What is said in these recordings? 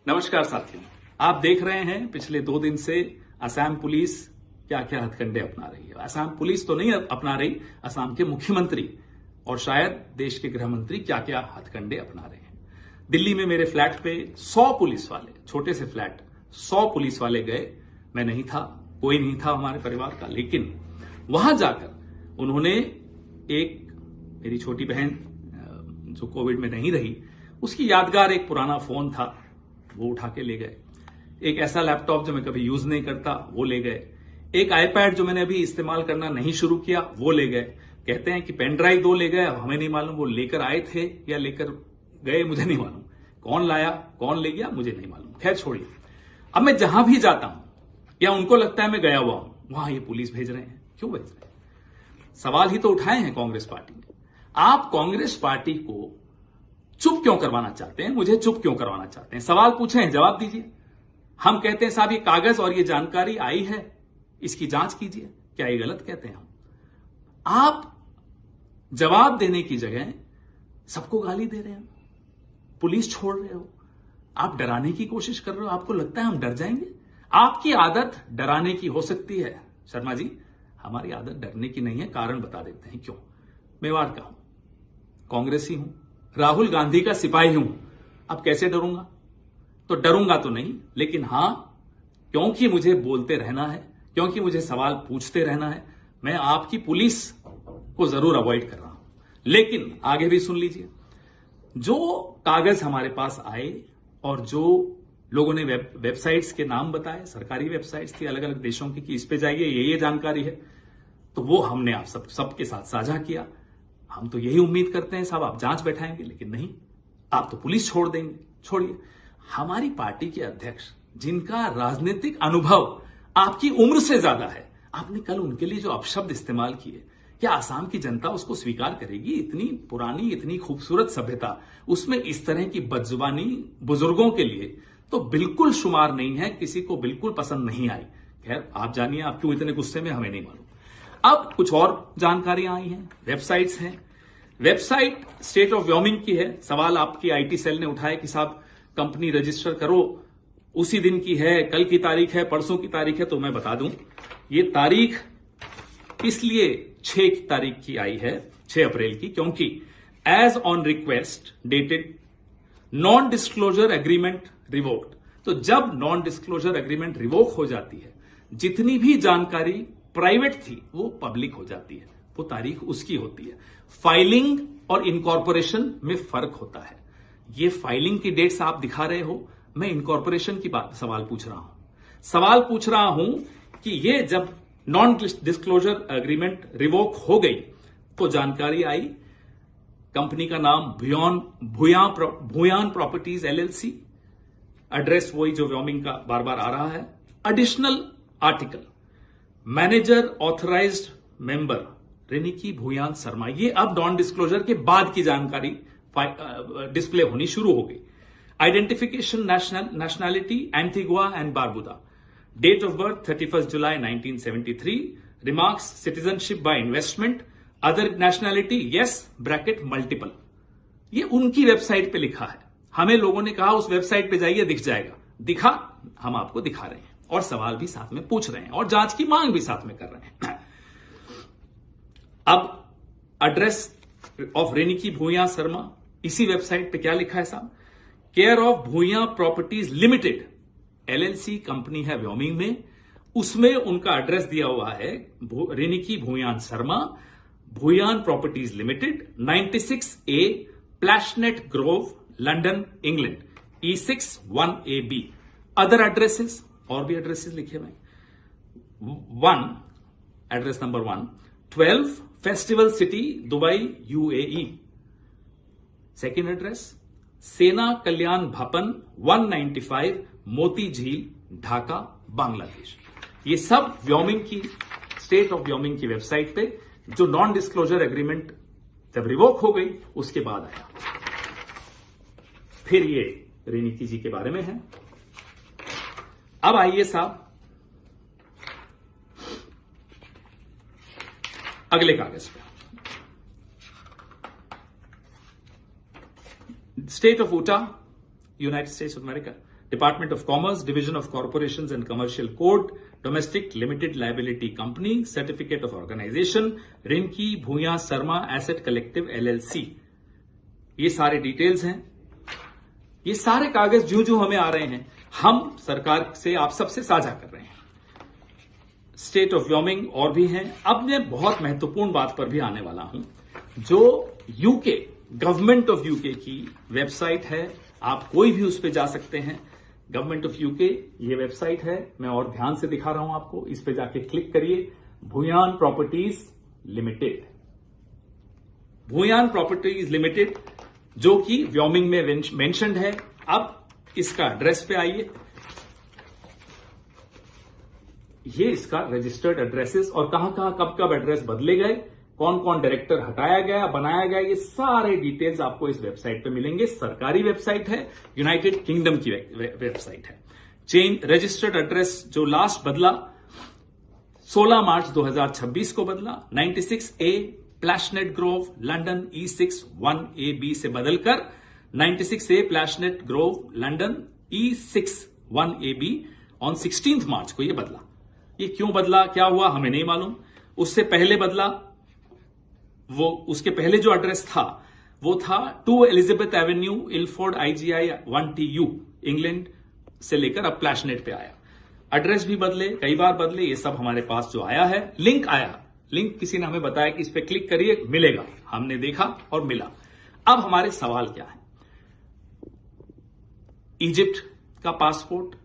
नमस्कार साथियों, आप देख रहे हैं पिछले 2 दिन से असम पुलिस क्या क्या हथकंडे अपना रही है। असम पुलिस तो नहीं अपना रही, असम के मुख्यमंत्री और शायद देश के गृह मंत्री क्या क्या हथकंडे अपना रहे हैं। दिल्ली में मेरे फ्लैट पे 100 पुलिस वाले, छोटे से फ्लैट 100 पुलिस वाले गए। मैं नहीं था, कोई नहीं था हमारे परिवार का, लेकिन वहां जाकर उन्होंने मेरी छोटी बहन जो कोविड में नहीं रही, उसकी यादगार एक पुराना फोन था, वो उठा के ले गए। एक ऐसा लैपटॉप जो मैं कभी यूज नहीं करता, वो ले गए। एक आईपैड जो मैंने अभी इस्तेमाल करना नहीं शुरू किया, वो ले गए। कहते हैं कि पेन ड्राइव 2 ले गए। हमें नहीं मालूम वो लेकर आए थे या लेकर गए, मुझे नहीं मालूम। कौन लाया, कौन ले गया, मुझे नहीं मालूम। खैर छोड़िए। अब मैं जहां भी जाता हूं या उनको लगता है मैं गया हुआ हूं, वहां ये पुलिस भेज रहे हैं। क्यों भेज रहे हैं? सवाल ही तो उठाए हैं कांग्रेस पार्टी ने। आप कांग्रेस पार्टी को चुप क्यों करवाना चाहते हैं? मुझे चुप क्यों करवाना चाहते हैं? सवाल पूछे हैं, जवाब दीजिए। हम कहते हैं साहब ये कागज और ये जानकारी आई है, इसकी जांच कीजिए। क्या ये गलत कहते हैं हम? आप जवाब देने की जगह सबको गाली दे रहे हैं, पुलिस छोड़ रहे हो, आप डराने की कोशिश कर रहे हो। आपको लगता है हम डर जाएंगे? आपकी आदत डराने की हो सकती है शर्मा जी, हमारी आदत डरने की नहीं है। कारण बता देते हैं क्यों। मेवाड़ का हूं, कांग्रेसी हूं, राहुल गांधी का सिपाही हूं। अब कैसे डरूंगा? तो डरूंगा तो नहीं, लेकिन हां, क्योंकि मुझे बोलते रहना है, क्योंकि मुझे सवाल पूछते रहना है, मैं आपकी पुलिस को जरूर अवॉइड कर रहा हूं। लेकिन आगे भी सुन लीजिए। जो कागज हमारे पास आए और जो लोगों ने वेबसाइट्स के नाम बताए, सरकारी वेबसाइट्स थी अलग अलग देशों की, कि इस पे जाइए, ये जानकारी है, तो वो हमने आप सबके साथ साझा किया। हम तो यही उम्मीद करते हैं साहब आप जांच बैठाएंगे, लेकिन नहीं, आप तो पुलिस छोड़ देंगे। छोड़िए, हमारी पार्टी के अध्यक्ष जिनका राजनीतिक अनुभव आपकी उम्र से ज्यादा है, आपने कल उनके लिए जो अपशब्द इस्तेमाल किए, क्या आसाम की जनता उसको स्वीकार करेगी? इतनी पुरानी, इतनी खूबसूरत सभ्यता, उसमें इस तरह की बदजुबानी बुजुर्गों के लिए तो बिल्कुल शुमार नहीं है, किसी को बिल्कुल पसंद नहीं आई। खैर आप जानिए, आप क्यों इतने गुस्से में, हमें नहीं मालूम। अब कुछ और जानकारियां आई हैं, वेबसाइट्स हैं। वेबसाइट स्टेट ऑफ व्योमिंग की है। सवाल आपकी आईटी सेल ने उठाया कि साहब कंपनी रजिस्टर करो, उसी दिन की है, कल की तारीख है, परसों की तारीख है। तो मैं बता दूं, ये तारीख इसलिए 6 की तारीख की आई है, 6 अप्रैल की, क्योंकि as on request dated non disclosure agreement revoked. तो जब नॉन डिस्क्लोजर एग्रीमेंट रिवोक हो जाती है, जितनी भी जानकारी प्राइवेट थी वो पब्लिक हो जाती है, वो तारीख उसकी होती है। फाइलिंग और इनकॉर्पोरेशन में फर्क होता है। ये फाइलिंग की डेट्स आप दिखा रहे हो, मैं इनकॉर्पोरेशन की बात सवाल पूछ रहा हूं कि ये जब नॉन डिस्क्लोजर एग्रीमेंट रिवोक हो गई तो जानकारी आई, कंपनी का नाम भूयान प्रॉपर्टीज एलएलसी, एड्रेस वही जो व्योमिंग का बार बार आ रहा है। Additional article, manager authorised member Riniki Bhuyan Sharma. ये अब नॉन डिस्क्लोजर के बाद की जानकारी डिस्प्ले होनी शुरू हो गई। Identification, nationality Antigua and Barbuda, date of birth 31 July 1973, remarks citizenship by investment, other nationality yes bracket multiple. ये उनकी वेबसाइट पे लिखा है। हमें लोगों ने कहा उस वेबसाइट पे जाइए, दिख जाएगा। दिखा, हम आपको दिखा रहे हैं और सवाल भी साथ में पूछ रहे हैं और जांच की मांग भी साथ में कर रहे हैं। अब एड्रेस ऑफ रेनिकी भूया शर्मा, इसी वेबसाइट पे क्या लिखा है साहब? Care of Bhuyan properties limited LLC company है व्योमिंग में, उसमें उनका एड्रेस दिया हुआ है Riniki Bhuyan Sharma, Bhuyan properties limited, 96A Plashet Grove, London, England, E6 1AB। Other addresses, और भी एड्रेसेस लिखे हुए। 1 address number 1 12 Festival City, Dubai, UAE। Second address Sena Kalyan भवन 195 मोती झील, ढाका, बांग्लादेश। ये सब व्योमिंग की, स्टेट ऑफ व्योमिंग की वेबसाइट पे, जो नॉन डिस्क्लोजर एग्रीमेंट जब रिवोक हो गई उसके बाद आया। फिर ये रेनिकी जी के बारे में है। अब आइए साहब अगले कागज पे। State of Utah, United States of America, department of commerce, division of corporations and commercial code, domestic limited liability company, certificate of organization, Rinki Bhuya Sharma asset collective LLC। ये सारे डिटेल्स हैं। ये सारे कागज जो हमें आ रहे हैं, हम सरकार से, आप सबसे साझा कर रहे हैं। स्टेट ऑफ व्योमिंग और भी हैं। अब मैं बहुत महत्वपूर्ण बात पर भी आने वाला हूं, जो यूके, गवर्नमेंट ऑफ यूके की वेबसाइट है। आप कोई भी उस पर जा सकते हैं। गवर्नमेंट ऑफ यूके ये वेबसाइट है, मैं और ध्यान से दिखा रहा हूं आपको। इस पे जाके क्लिक करिए, Bhuyan properties limited. Bhuyan properties limited जो कि व्योमिंग में मेंशन्ड है। अब इसका एड्रेस पे आइए। ये इसका रजिस्टर्ड एड्रेसेस और कहां कहां कब कब एड्रेस बदले गए, कौन कौन डायरेक्टर हटाया गया, बनाया गया, ये सारे डिटेल्स आपको इस वेबसाइट पे मिलेंगे। सरकारी वेबसाइट है, यूनाइटेड किंगडम की वेबसाइट है। चेंज रजिस्टर्ड एड्रेस जो लास्ट बदला 16 मार्च 2026 को बदला, 96A Plashet Grove London E6 1AB से बदलकर 96A Plashet Grove London E6 1AB on 16 March को यह बदला। ये क्यों बदला, क्या हुआ, हमें नहीं मालूम। उससे पहले बदला, वो उसके पहले जो एड्रेस था वो था 2 Elizabeth Avenue Ilford IGI 1TU England से लेकर अब प्लैशनेट पे आया। एड्रेस भी बदले, कई बार बदले। ये सब हमारे पास जो आया है, लिंक आया, लिंक किसी ने हमें बताया कि इस पे क्लिक करिए, मिलेगा। हमने देखा और मिला। अब हमारे सवाल क्या है? इजिप्ट का passport,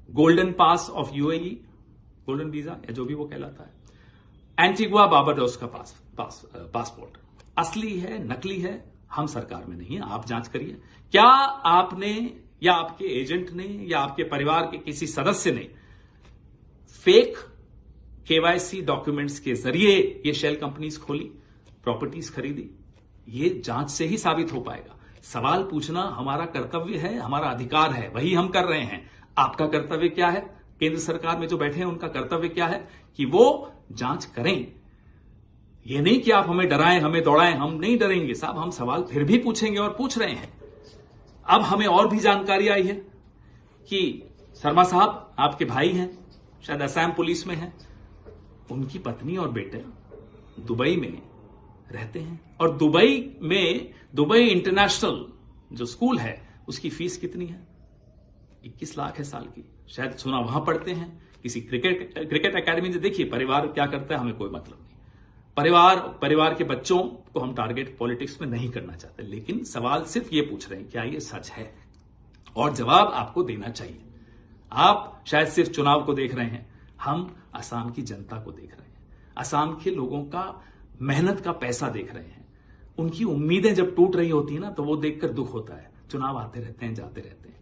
Golden Pass of UAE, golden visa या जो भी वो कहलाता है, एंटीगुआ बारबाडोस का पासपोर्ट असली है, नकली है, हम सरकार में नहीं है, आप जांच करिए। क्या आपने या आपके एजेंट ने या आपके परिवार के किसी सदस्य ने फेक KYC डॉक्यूमेंट्स के जरिए ये शेल कंपनीज खोली, प्रॉपर्टीज खरीदी? ये जांच से ही साबित हो पाएगा। सवाल पूछना हमारा कर्तव्य है, हमारा अधिकार है, वही हम कर रहे हैं। आपका कर्तव्य क्या है? केंद्र सरकार में जो बैठे हैं उनका कर्तव्य क्या है कि वो जांच करें। ये नहीं कि आप हमें डराएं, हमें दौड़ाएं। हम नहीं डरेंगे साहब, हम सवाल फिर भी पूछेंगे और पूछ रहे हैं। अब हमें और भी जानकारी आई है कि शर्मा साहब आपके भाई हैं, शायद असम पुलिस में हैं, उनकी पत्नी और बेटे दुबई में रहते हैं और दुबई इंटरनेशनल जो स्कूल है उसकी फीस कितनी है? 21 लाख है साल की। शायद सुना वहां पढ़ते हैं किसी क्रिकेट एकेडमी से। देखिए परिवार क्या करता है हमें कोई मतलब नहीं। परिवार के बच्चों को हम टारगेट पॉलिटिक्स में नहीं करना चाहते, लेकिन सवाल सिर्फ ये पूछ रहे हैं क्या ये सच है, और जवाब आपको देना चाहिए। आप शायद सिर्फ चुनाव को देख रहे हैं, हम असम की जनता को देख रहे हैं, असम के लोगों का मेहनत का पैसा देख रहे हैं। उनकी उम्मीदें जब टूट रही होती है ना, तो वो देखकर दुख होता है। चुनाव आते रहते हैं, जाते रहते हैं।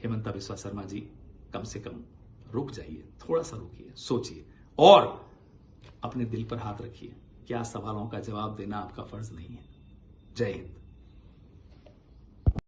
हेमंता बिस्वा शर्मा जी, कम से कम रुक जाइए, थोड़ा सा रुकिए, सोचिए और अपने दिल पर हाथ रखिए। क्या सवालों का जवाब देना आपका फर्ज नहीं है? जय हिंद।